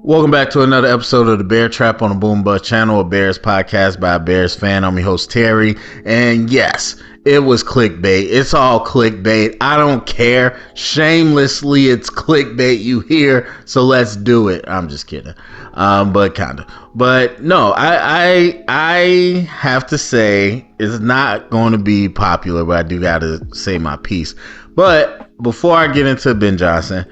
Welcome back to another episode of the Bear Trap on the Boom Bust channel, a Bears podcast by a Bears fan. I'm your host, Terry. And yes, it was clickbait. It's all clickbait. I don't care. Shamelessly, it's clickbait you hear. So let's do it. I'm just kidding. But kind of. But no, I have to say it's not going to be popular, but I do got to say my piece. But before I get into Ben Johnson,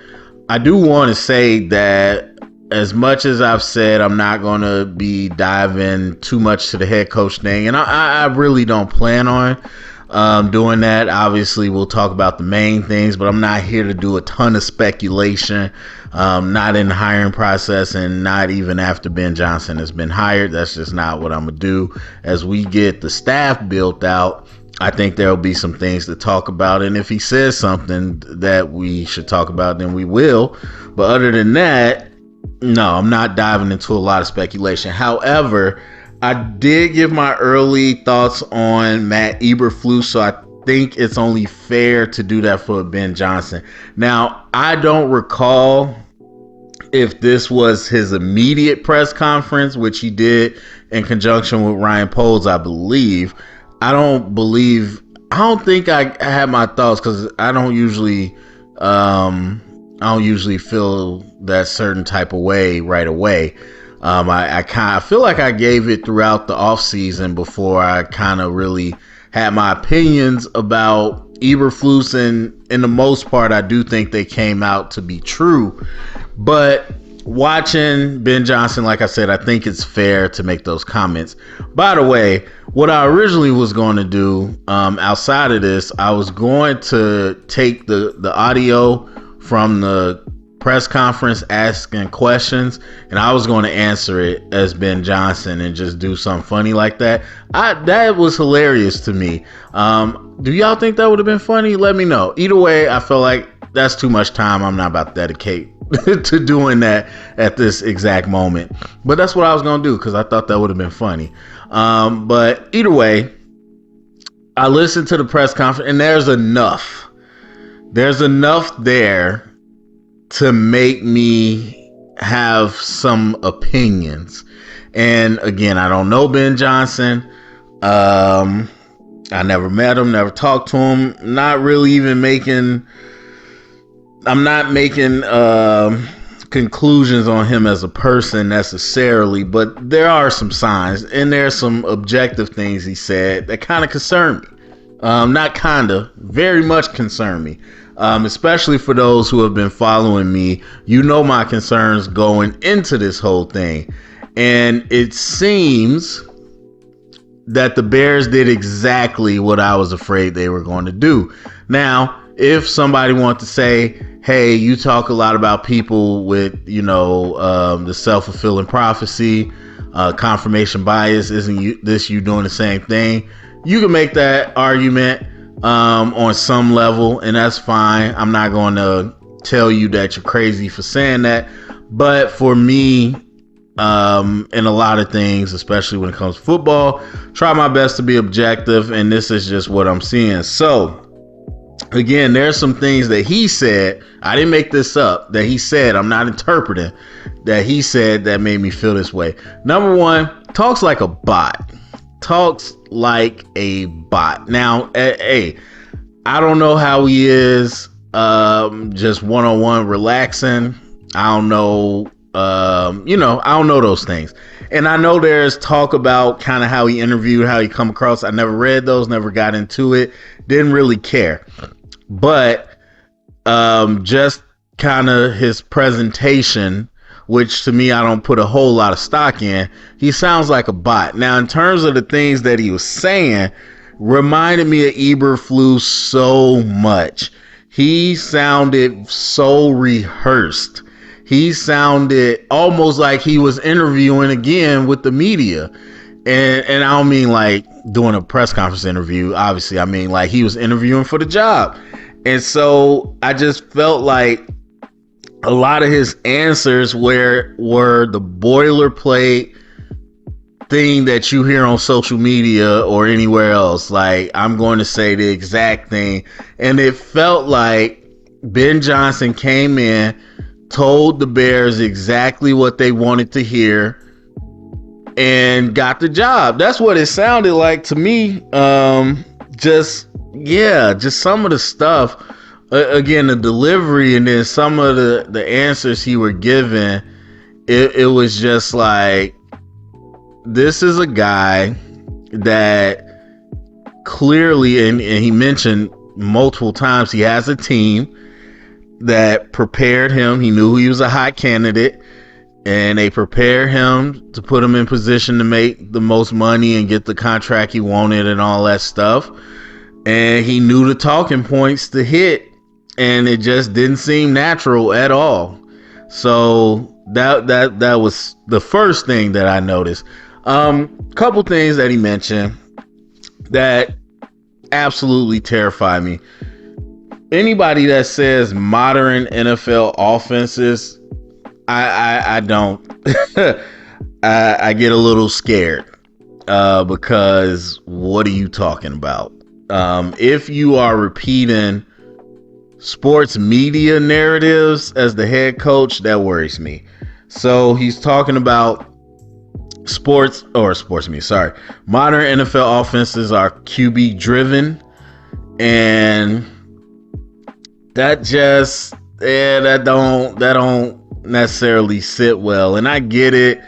I do want to say that as much as I've said, I'm not going to be diving too much to the head coach thing. And I really don't plan on doing that. Obviously, we'll talk about the main things, but I'm not here to do a ton of speculation. Not in the hiring process and not even after Ben Johnson has been hired. That's just not what I'm going to do. As we get the staff built out, I think there'll be some things to talk about. And if he says something that we should talk about, then we will. But other than that, no, I'm not diving into a lot of speculation. However, I did give my early thoughts on Matt Eberflus, so I think it's only fair to do that for Ben Johnson. Now, I don't recall if this was his immediate press conference, which he did in conjunction with Ryan Poles, I believe. I don't think I had my thoughts because I don't usually feel that certain type of way right away. I feel like I gave it throughout the off season before I kind of really had my opinions about Eberflus, and in the most part, I do think they came out to be true. But watching Ben Johnson, like I said, I think it's fair to make those comments. By the way, what I originally was going to do outside of this, I was going to take the audio from the press conference asking questions, and I was going to answer it as Ben Johnson and just do something funny like that. That was hilarious to me. Do y'all think that would have been funny? Let me know. Either way, I feel like that's too much time. I'm not about to dedicate to doing that at this exact moment. But that's what I was going to do because I thought that would have been funny. But either way, I listened to the press conference, and there's enough there to make me have some opinions. And again, I don't know Ben Johnson. I never met him, never talked to him. I'm not making conclusions on him as a person necessarily, but there are some signs and there's some objective things he said that kind of concern me. Very much concern me. Especially for those who have been following me, you know my concerns going into this whole thing. And it seems that the Bears did exactly what I was afraid they were going to do. Now, if somebody wants to say, hey, you talk a lot about people with, the self-fulfilling prophecy, confirmation bias, isn't you doing the same thing? You can make that argument on some level, and that's fine. I'm not going to tell you that you're crazy for saying that, but for me, in a lot of things, especially when it comes to football, try my best to be objective, and this is just what I'm seeing. So again, there's some things that he said, I didn't make this up, that he said, I'm not interpreting, that he said that made me feel this way. Number one, talks like a bot. Now, hey, I don't know how he is just one-on-one relaxing. I don't know, I don't know those things. And I know there's talk about kind of how he interviewed, how he come across. I never read those, never got into it, didn't really care. But just kind of his presentation, which to me, I don't put a whole lot of stock in. He sounds like a bot. Now, in terms of the things that he was saying, reminded me of Eberflus so much. He sounded so rehearsed. He sounded almost like he was interviewing again with the media. And I don't mean like doing a press conference interview. Obviously, I mean like he was interviewing for the job. And so I just felt like a lot of his answers were the boilerplate thing that you hear on social media or anywhere else. Like, I'm going to say the exact thing. And it felt like Ben Johnson came in told the Bears exactly what they wanted to hear, and got the job. That's what it sounded like to me. Just some of the stuff. Again, the delivery, and then some of the answers he were given. It was just like, this is a guy that clearly, and he mentioned multiple times, he has a team that prepared him. He knew he was a hot candidate, and they prepared him to put him in position to make the most money and get the contract he wanted and all that stuff. And he knew the talking points to hit, and it just didn't seem natural at all. So that was the first thing that I noticed. Couple things that he mentioned that absolutely terrify me. Anybody that says modern NFL offenses, I don't. I get a little scared because what are you talking about? If you are repeating sports media narratives as the head coach, that worries me. So he's talking about modern NFL offenses are QB driven, and that just that don't necessarily sit well. And I get it,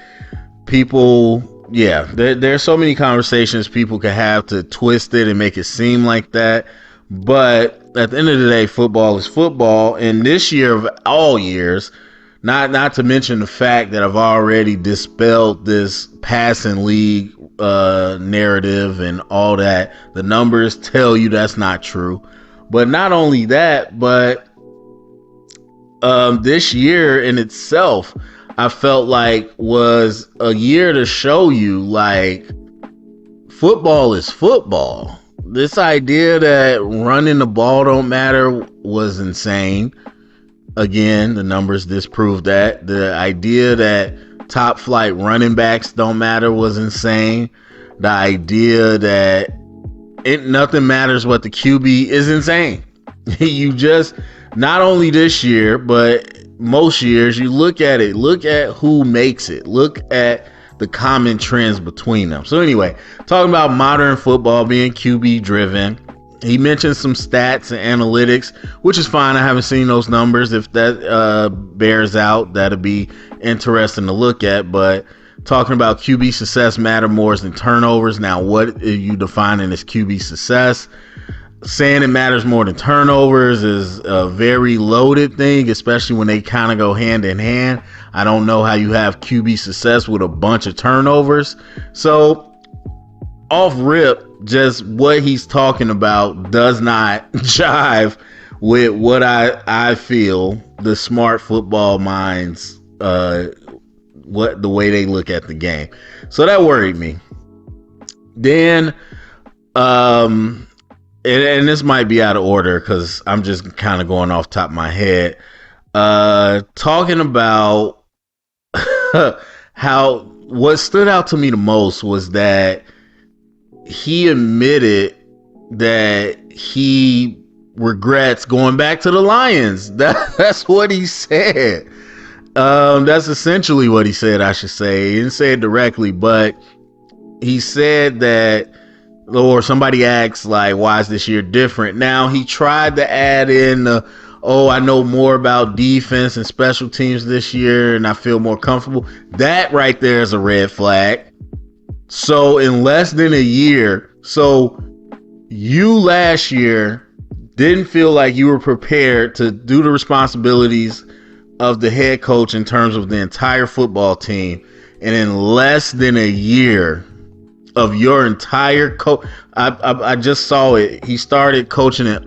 people, there's so many conversations people could have to twist it and make it seem like that, but at the end of the day, football is football. And this year of all years, not to mention the fact that I've already dispelled this passing league narrative and all that, the numbers tell you that's not true. But not only that, but this year in itself, I felt like was a year to show you, like, football is football. This idea that running the ball don't matter was insane. Again, the numbers disprove that. The idea that top flight running backs don't matter was insane. The idea that nothing matters what the QB is insane. You just, not only this year, but most years, you look at who makes it. Look at the common trends between them. So anyway, talking about modern football being QB driven, he mentioned some stats and analytics, which is fine. I haven't seen those numbers. If that bears out, that'll be interesting to look at. But talking about QB success matter more than turnovers. Now, what are you defining as QB success? Saying it matters more than turnovers is a very loaded thing, especially when they kind of go hand in hand. I don't know how you have QB success with a bunch of turnovers. So off rip, just what he's talking about does not jive with what I feel the smart football minds, what the way they look at the game. So that worried me. Then, and this might be out of order because I'm just kind of going off top of my head. Talking about how what stood out to me the most was that he admitted that he regrets going back to the Lions. That's what he said. That's essentially what he said, I should say. He didn't say it directly, but he said that, or somebody asked, like, why is this year different? Now, he tried to add in, I know more about defense and special teams this year, and I feel more comfortable. That right there is a red flag. So in less than a year, so you last year didn't feel like you were prepared to do the responsibilities of the head coach in terms of the entire football team. And in less than a year of your entire coach, I just saw it. He started coaching in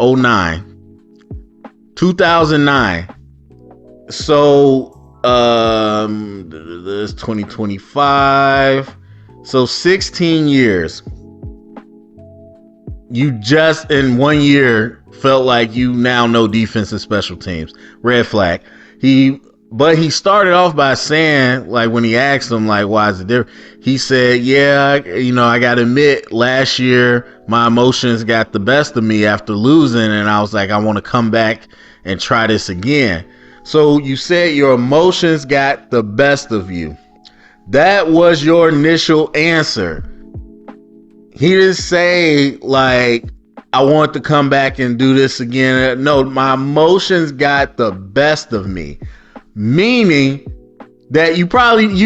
2009. So this 2025. So 16 years. You just in 1 year felt like you now know defense and special teams. Red flag. But he started off by saying, like, when he asked him, like, why is it different? He said, I got to admit, last year, my emotions got the best of me after losing. And I was like, I want to come back and try this again. So you said your emotions got the best of you. That was your initial answer. He didn't say like, I want to come back and do this again. No, my emotions got the best of me. Meaning that you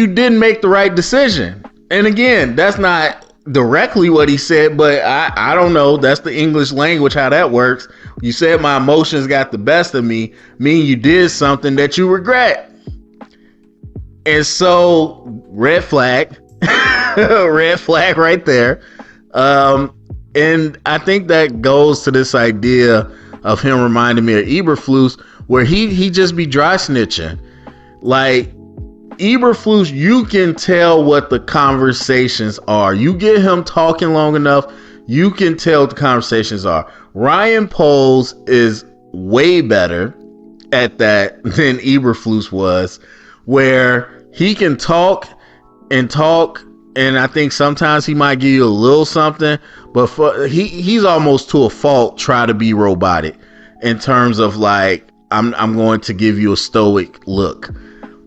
didn't make the right decision. And again, that's not directly what he said, but I don't know. That's the English language, how that works. You said my emotions got the best of me, meaning you did something that you regret. And so, red flag, red flag right there. And I think that goes to this idea of him reminding me of Eberflus, where he just be dry snitching. Like, Eberflus, you can tell what the conversations are. You get him talking long enough, you can tell what the conversations are. Ryan Poles is way better at that than Eberflus was, where he can talk, and I think sometimes he might give you a little something, but he's almost to a fault try to be robotic in terms of like, I'm going to give you a stoic look.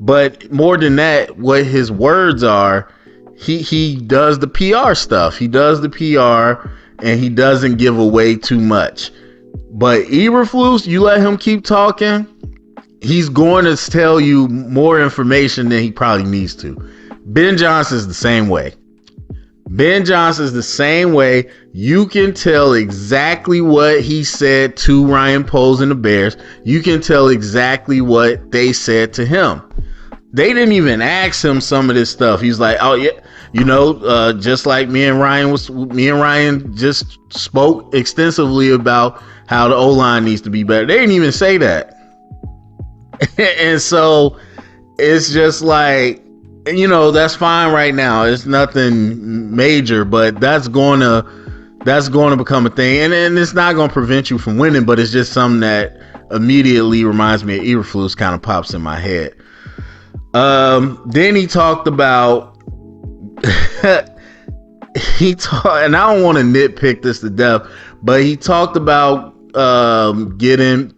But more than that, what his words are, he does the PR stuff. He does the PR and he doesn't give away too much. But Eberflus, you let him keep talking, he's going to tell you more information than he probably needs to. Ben Johnson's the same way. Ben Johnson's the same way. You can tell exactly what he said to Ryan Poles and the Bears. You can tell exactly what they said to him. They didn't even ask him some of this stuff. He's like, oh yeah, just like me and Ryan just spoke extensively about how the O-line needs to be better. They didn't even say that. And so it's just like, that's fine right now. It's nothing major, but that's going to become a thing. And it's not going to prevent you from winning, but it's just something that immediately reminds me of Eberflus, kind of pops in my head. Then he talked about, and I don't want to nitpick this to death, but he talked about getting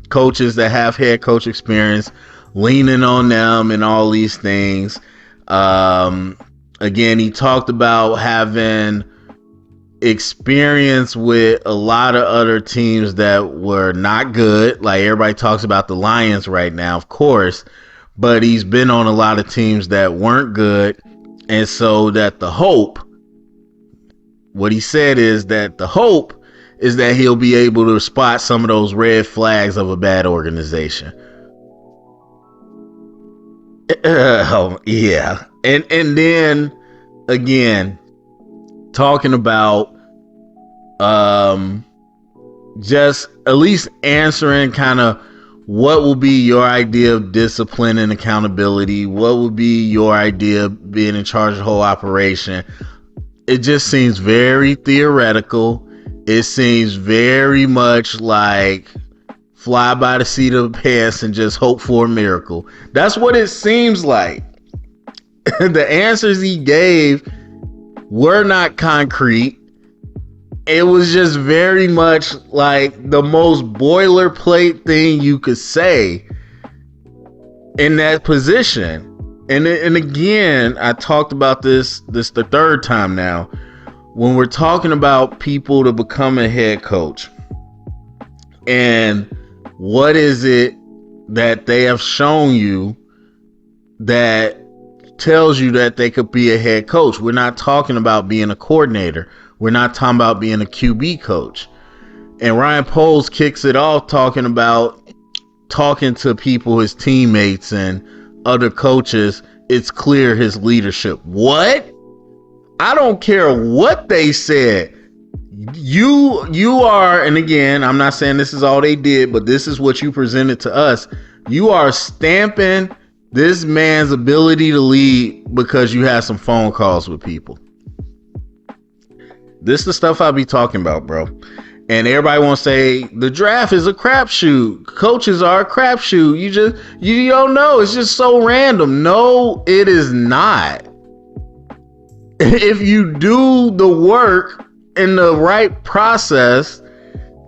coaches that have head coach experience, leaning on them and all these things. Again, he talked about having experience with a lot of other teams that were not good. Like everybody talks about the Lions right now, of course, but he's been on a lot of teams that weren't good. And so that what he said is that the hope is that he'll be able to spot some of those red flags of a bad organization. Oh yeah. And then again, talking about just at least answering kind of what will be your idea of discipline and accountability, what would be your idea of being in charge of the whole operation. It just seems very theoretical. It seems very much like fly by the seat of the pants and just hope for a miracle. That's what it seems like. The answers he gave were not concrete. It was just very much like the most boilerplate thing you could say in that position. And again, I talked about this the third time now. When we're talking about people to become a head coach, and what is it that they have shown you that tells you that they could be a head coach? We're not talking about being a coordinator. We're not talking about being a QB coach. And Ryan Poles kicks it off talking to people, his teammates and other coaches. It's clear his leadership. What? I don't care what they said. You are, and again, I'm not saying this is all they did, but this is what you presented to us. You are stamping this man's ability to lead because you had some phone calls with people. This is the stuff I be talking about, bro. And everybody wants to say the draft is a crapshoot. Coaches are a crapshoot. You don't know. It's just so random. No, it is not. If you do the work in the right process,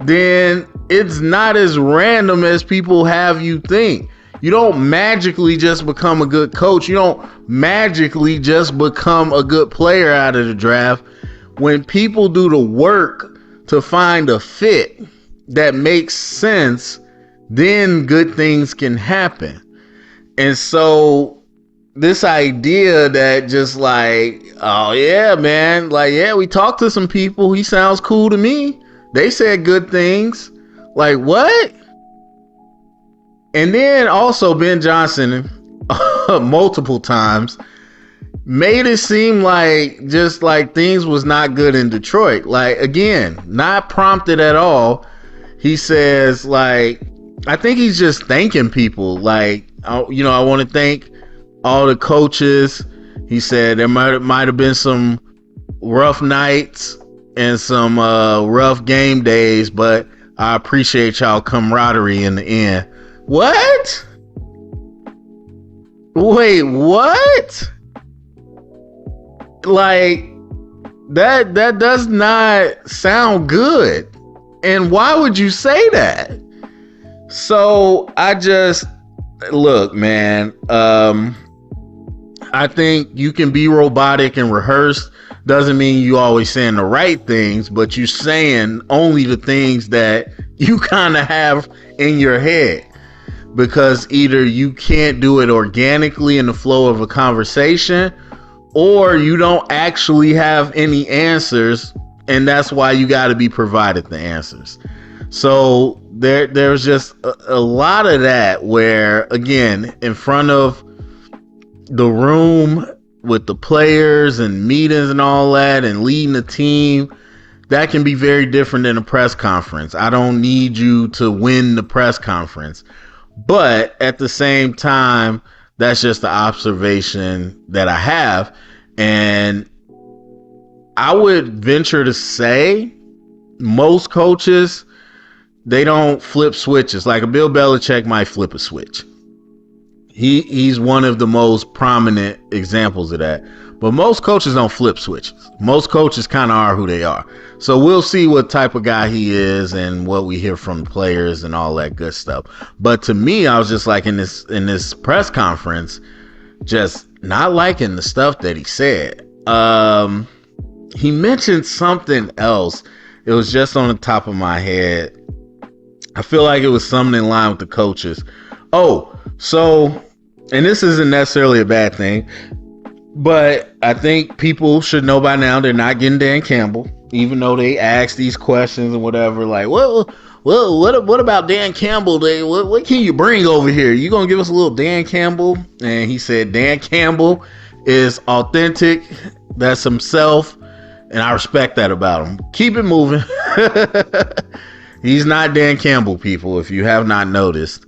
then it's not as random as people have you think. You don't magically just become a good coach. You don't magically just become a good player out of the draft. When people do the work to find a fit that makes sense, then good things can happen. And so this idea that just like, oh yeah, man, like, yeah, we talked to some people. He sounds cool to me. They said good things. Like, what? And then also Ben Johnson multiple times made it seem like just like things was not good in Detroit. Like, again, not prompted at all. He says, like, I think he's just thanking people. Like, I want to thank all the coaches. He said there might have been some rough nights and some rough game days, but I appreciate y'all camaraderie in the end. What? Wait, what? Like, that does not sound good. And why would you say that? So I just, look, man, I think you can be robotic and rehearsed. Doesn't mean you always saying the right things, but you saying only the things that you kind of have in your head. Because either you can't do it organically in the flow of a conversation, or you don't actually have any answers, and that's why you got to be provided the answers. So there's just a lot of that where, again, in front of the room with the players and meetings and all that and leading the team, that can be very different than a press conference. I don't need you to win the press conference. But at the same time, that's just the observation that I have. And I would venture to say most coaches, they don't flip switches. Like a Bill Belichick might flip a switch. He's one of the most prominent examples of that. But most coaches don't flip switches. Most coaches kind of are who they are. So we'll see what type of guy he is and what we hear from the players and all that good stuff. But to me, I was just like in this press conference, just not liking the stuff that he said. He mentioned something else. It was just on the top of my head. I feel like it was something in line with the coaches. Oh, so, and this isn't necessarily a bad thing, but I think people should know by now they're not getting Dan Campbell, even though they ask these questions and whatever. Like, well, what about Dan Campbell? What can you bring over here? You gonna give us a little Dan Campbell? And he said Dan Campbell is authentic. That's himself, and I respect that about him. Keep it moving. He's not Dan Campbell, people, if you have not noticed.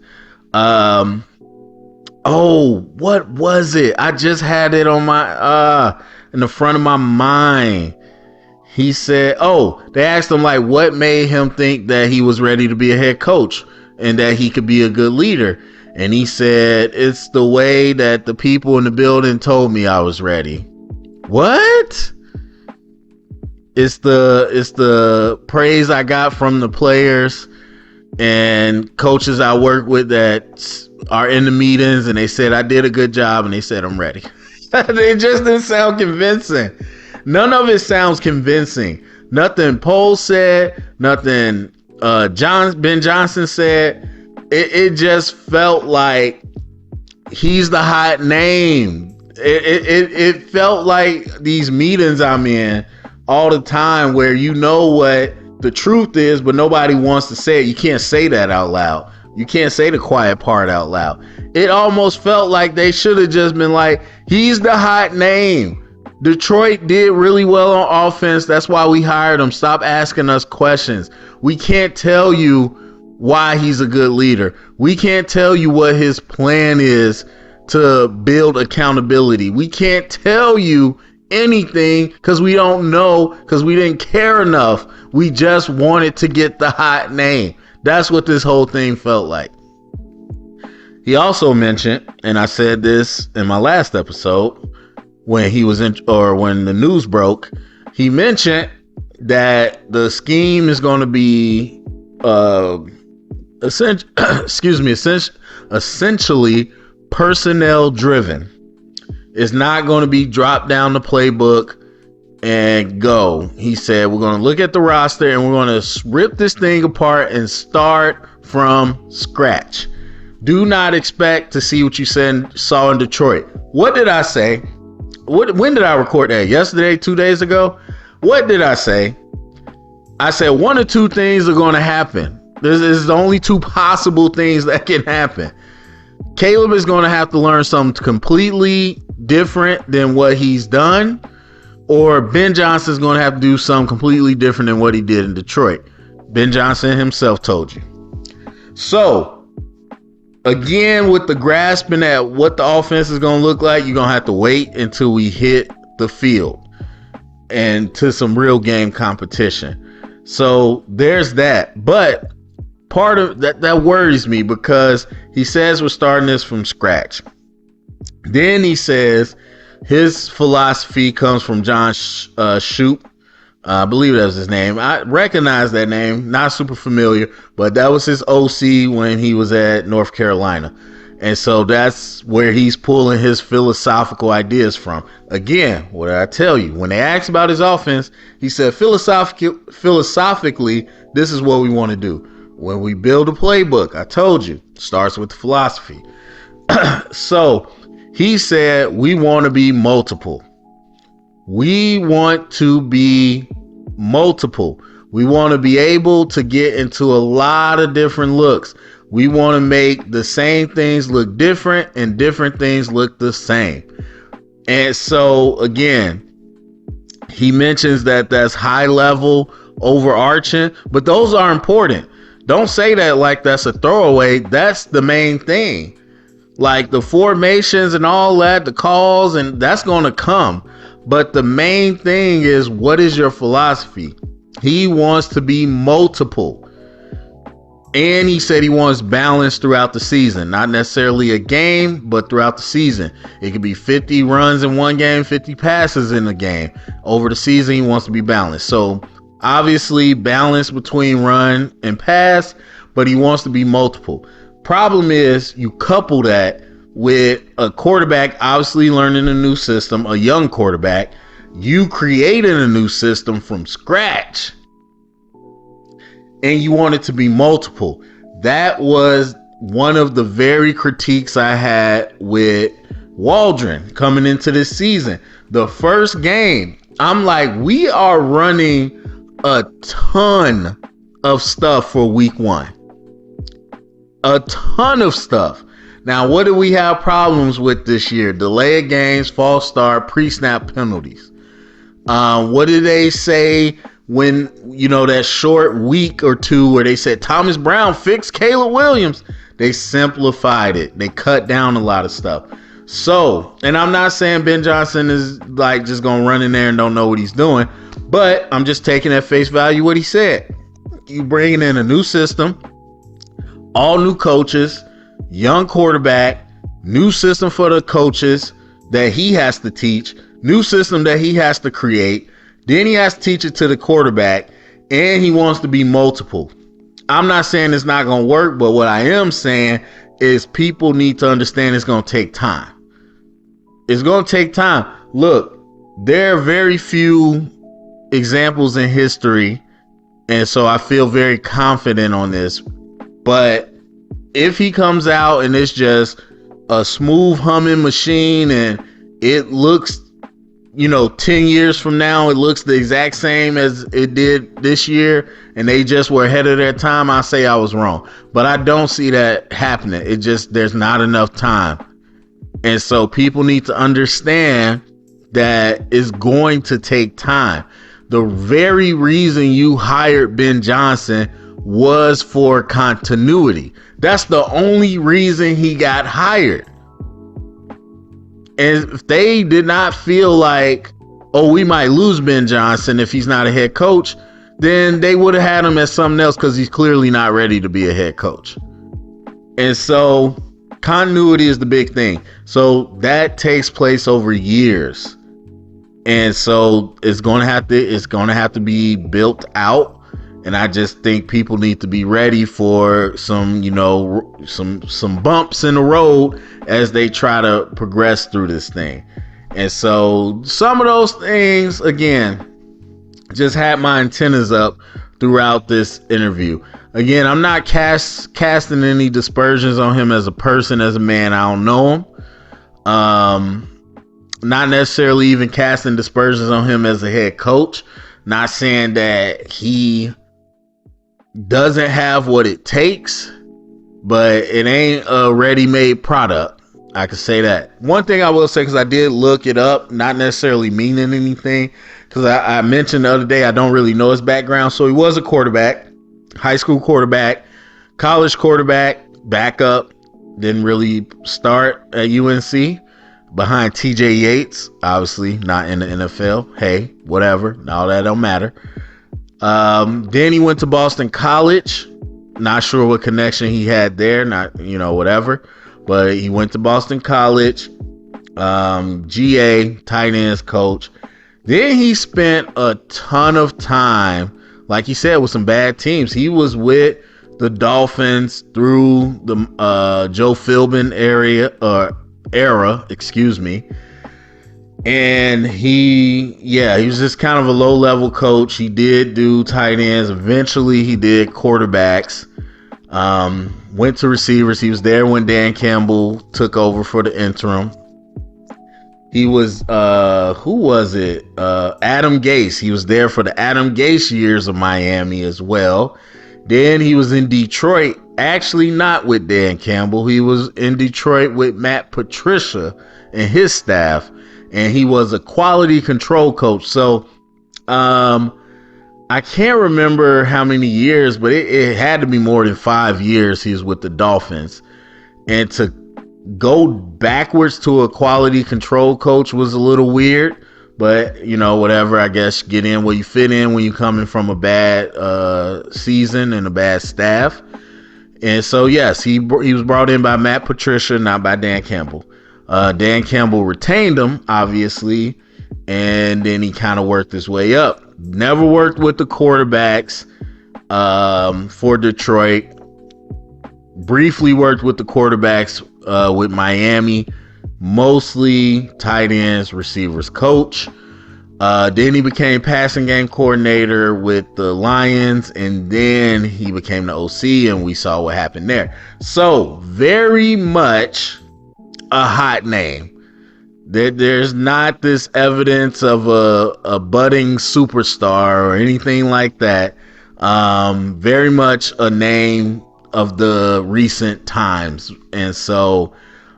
Oh, what was it? I just had it on my in the front of my mind. He said, they asked him like what made him think that he was ready to be a head coach and that he could be a good leader. And he said, it's the way that the people in the building told me I was ready. What? It's the praise I got from the players and coaches I work with that are in the meetings, and they said I did a good job, and they said I'm ready. It just didn't sound convincing. None of it sounds convincing. Nothing Pohl said, nothing Ben Johnson said. It just felt like he's the hot name. It felt like these meetings I'm in all the time where you know what the truth is, but nobody wants to say it. You can't say that out loud. You can't say the quiet part out loud. It almost felt like they should have just been like, he's the hot name. Detroit did really well on offense. That's why we hired him. Stop asking us questions. We can't tell you why he's a good leader. We can't tell you what his plan is to build accountability. We can't tell you anything because we don't know, because we didn't care enough. We just wanted to get the hot name. That's what this whole thing felt like. He also mentioned, and I said this in my last episode when he was when the news broke, he mentioned that the scheme is going to be essentially essentially personnel driven. It's not going to be drop down the playbook and go. He said, we're going to look at the roster and we're going to rip this thing apart and start from scratch. Do not expect to see what you saw in Detroit. What did I say? When did I record that? Yesterday, 2 days ago? What did I say? I said one or two things are going to happen. This is the only two possible things that can happen. Caleb is going to have to learn something completely different than what he's done, or Ben Johnson is going to have to do something completely different than what he did in Detroit. Ben Johnson himself told you. So, again, with the grasping at what the offense is going to look like, you're going to have to wait until we hit the field and to some real game competition. So there's that. But part of that worries me, because he says we're starting this from scratch. Then he says his philosophy comes from John Shoup. I believe that was his name. I recognize that name, not super familiar, but that was his OC when he was at North Carolina. And so that's where he's pulling his philosophical ideas from. Again, what did I tell you? When they asked about his offense, he said, philosophically, this is what we want to do. When we build a playbook, I told you, it starts with the philosophy. So he said, we want to be multiple. We want to be multiple. We want to be able to get into a lot of different looks. We want to make the same things look different and different things look the same. And so, again, he mentions that that's high level, overarching, but those are important. Don't say that like that's a throwaway. That's the main thing. Like the formations and all that, the calls, and that's going to come. But the main thing is, what is your philosophy? He wants to be multiple. And he said he wants balance throughout the season. Not necessarily a game, but throughout the season. It could be 50 runs in one game, 50 passes in a game. Over the season, he wants to be balanced. So obviously balance between run and pass, but he wants to be multiple. Problem is, you couple that with a quarterback obviously learning a new system, a young quarterback. You created a new system from scratch, and you want it to be multiple. That was one of the very critiques I had with Waldron coming into this season. The first game, I'm like, we are running a ton of stuff for week one. A ton of stuff. Now, what do we have problems with this year? Delay of games, false start, pre-snap penalties. What did they say when, that short week or two where they said Thomas Brown fixed Caleb Williams? They simplified it. They cut down a lot of stuff. So, and I'm not saying Ben Johnson is like just going to run in there and don't know what he's doing, but I'm just taking at face value what he said. You bringing in a new system, all new coaches, young quarterback, new system for the coaches that he has to teach, new system that he has to create. Then he has to teach it to the quarterback, and he wants to be multiple. I'm not saying it's not going to work, but what I am saying is people need to understand it's going to take time. It's going to take time. Look, there are very few examples in history, and so I feel very confident on this. But if he comes out and it's just a smooth humming machine and it looks, 10 years from now, it looks the exact same as it did this year, and they just were ahead of their time, I say I was wrong. But I don't see that happening. There's not enough time. And so people need to understand that it's going to take time. The very reason you hired Ben Johnson was for continuity. That's the only reason he got hired. And if they did not feel like, we might lose Ben Johnson if he's not a head coach, then they would have had him as something else, because he's clearly not ready to be a head coach. And so continuity is the big thing. So that takes place over years. And so it's going to have to be built out. And I just think people need to be ready for some, some bumps in the road as they try to progress through this thing. And so some of those things, again, just had my antennas up throughout this interview. Again, I'm not casting any dispersions on him as a person, as a man. I don't know him. Not necessarily even casting dispersions on him as a head coach. Not saying that he doesn't have what it takes, but it ain't a ready-made product. I can say that. One thing I will say, because I did look it up, not necessarily meaning anything, because I mentioned the other day I don't really know his background. So he was a quarterback, high school quarterback, college quarterback, backup, didn't really start at UNC behind TJ Yates, obviously not in the NFL. Hey, whatever, all that don't matter. Then he went to Boston College. Not sure what connection he had there, not, whatever. But he went to Boston College, GA, tight ends coach. Then he spent a ton of time, like he said, with some bad teams. He was with the Dolphins through the Joe Philbin era, excuse me. And he was just kind of a low-level coach. He did do tight ends. Eventually, he did quarterbacks. Went to receivers. He was there when Dan Campbell took over for the interim. He was, who was it? Adam Gase. He was there for the Adam Gase years of Miami as well. Then he was in Detroit. Actually, not with Dan Campbell. He was in Detroit with Matt Patricia and his staff. And he was a quality control coach. So, I can't remember how many years, but it had to be more than 5 years he was with the Dolphins. And to go backwards to a quality control coach was a little weird, but whatever. I guess get in where you fit in when you're coming from a bad season and a bad staff. And so, yes, he was brought in by Matt Patricia, not by Dan Campbell. Dan Campbell retained him, obviously, and then he kind of worked his way up. Never worked with the quarterbacks for Detroit. Briefly worked with the quarterbacks with Miami. Mostly tight ends, receivers coach. Then he became passing game coordinator with the Lions, and then he became the OC, and we saw what happened there. So very much a hot name. There's not this evidence of a budding superstar or anything like that. Very much a name of the recent times. And so,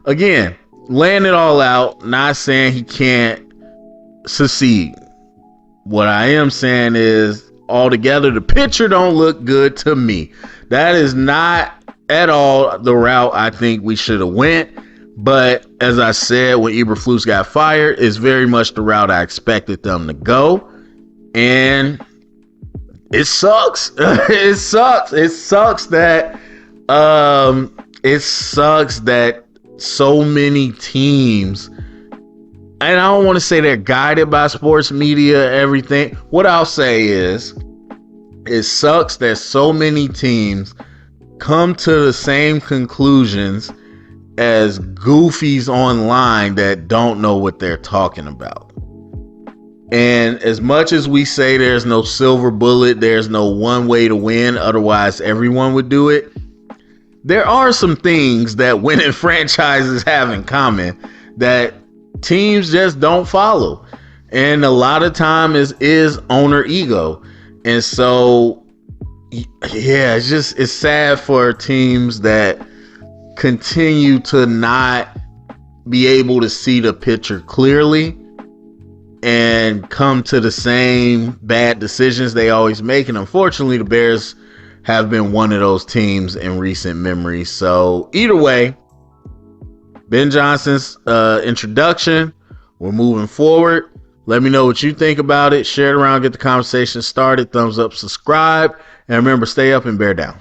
again, laying it all out, not saying he can't succeed. What I am saying is, altogether, the picture don't look good to me. That is not at all the route I think we should have went. But as I said, when Eberflus got fired, it's very much the route I expected them to go. And it sucks. It sucks. It sucks that so many teams, and I don't want to say they're guided by sports media, everything. What I'll say is, it sucks that so many teams come to the same conclusions as goofies online that don't know what they're talking about. And as much as we say there's no silver bullet, there's no one way to win, otherwise everyone would do it, there are some things that winning franchises have in common that teams just don't follow. And a lot of time is owner ego. And so, yeah, it's sad for teams that continue to not be able to see the picture clearly and come to the same bad decisions they always make. And unfortunately, the Bears have been one of those teams in recent memory. So either way, Ben Johnson's introduction, we're moving forward. Let me know what you think about it. Share it around, get the conversation started. Thumbs up, subscribe, and remember, stay up and bear down.